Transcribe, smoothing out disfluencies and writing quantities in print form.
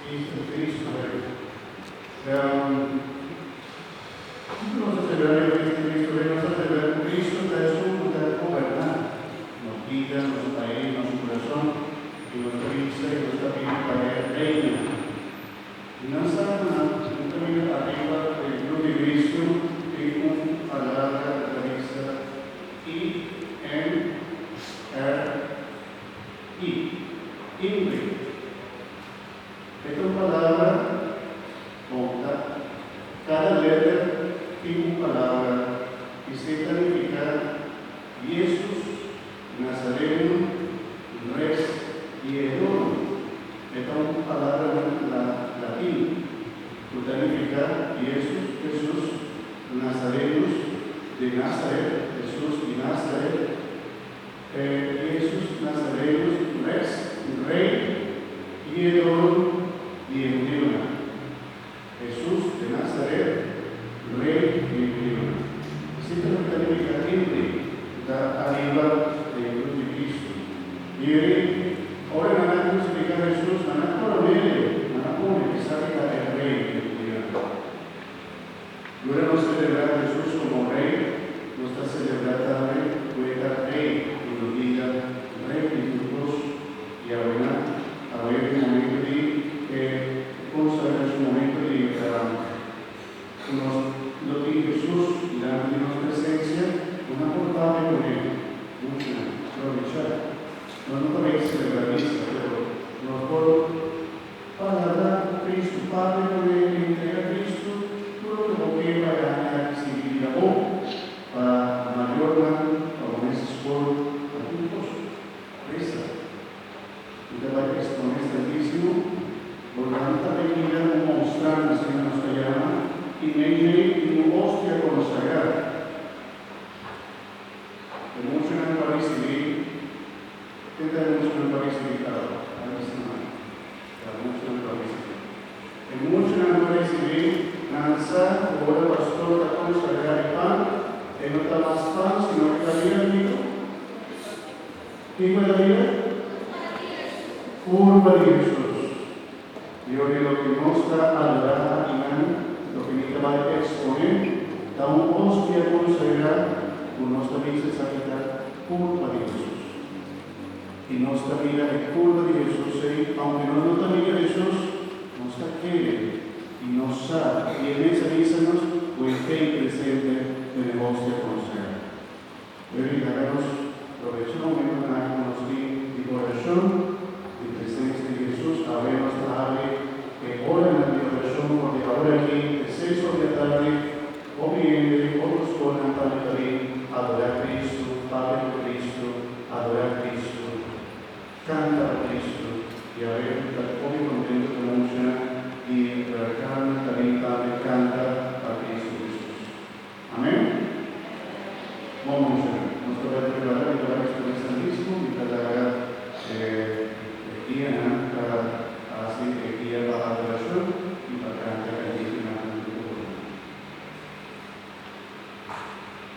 Cristo Rey. Vamos a celebrar el Cristo Rey, vamos a celebrar un Cristo que es un poder gobernar, nos guía, nos trae en su corazón, y nos revisa y nos camina para el reino. Y no saben un camino arriba del club de Cristo, y una palabra de la lista, y en Ingrid. Esta palabra monta, cada letra tiene una palabra y se significa Jesús, Nazareno, Res y Edom. Esta es una palabra latina que significa Jesús, Nazarenos, de Nazaret, Jesús y Nazaret, Jesús, Nazarenos, Res, Rey y Edom y Emblema. Jesús de Nazaret, Rey y Emblema. Así que lo que significa está arriba del cruz de Cristo. Y ahora van a crucificar a Jesús, van a ponerle, que salga el Rey y Emblema. Luego no celebrar a Jesús como Rey, no está celebrando también, puede dar Rey y lo diga, Rey y tu cruz y ahora a ver el momento de consagrar su momento de lo que Jesús da de nuestra presencia, una portada con él, mucha, aprovechar. No podéis celebrar misa, pero nos por palabra Cristo, Padre con él, entrega a Cristo, todo lo que va a ganar, si la voz, para mayor mano, para un esfuerzo, a tu esposo. Reza. Y te va a exponer santísimo, por la alta venida, como mostrar, así nos llama, y medio y un hostia consagrada. En mucho en el país civil, ¿qué tenemos en el país civil? En mucho en el país civil, lanzar, ahora pastor, a consagrar el pan, que no está más pan, sino que la vida, amigo. ¿Qué fue la vida? Curva de Jesús. Y hoy lo que nos está adorando y lo que nos va a exponer, da un hostia consagrada con nuestra vida sacramental, curva de Jesús. Y nuestra vida es curva de Jesús, aunque no nuestra vida de Jesús, nos quiere y nos sabe. Y en esa misa nos esté presente en el hostia consagrada. Hoy daremos provecho un momento para conocer mi corazón. Presencia de Jesús, sabemos Padre, que ora en la oración, porque ahora aquí, el 6 de la tarde, obviamente, otros ponen para adorar a Cristo, Padre de Cristo, adorar a Cristo, canta a Cristo, y a ver, hoy contento con mucha, y canta, también canta a Cristo Jesús. Amén. Vamos a nos toca preparar el Santísimo y para día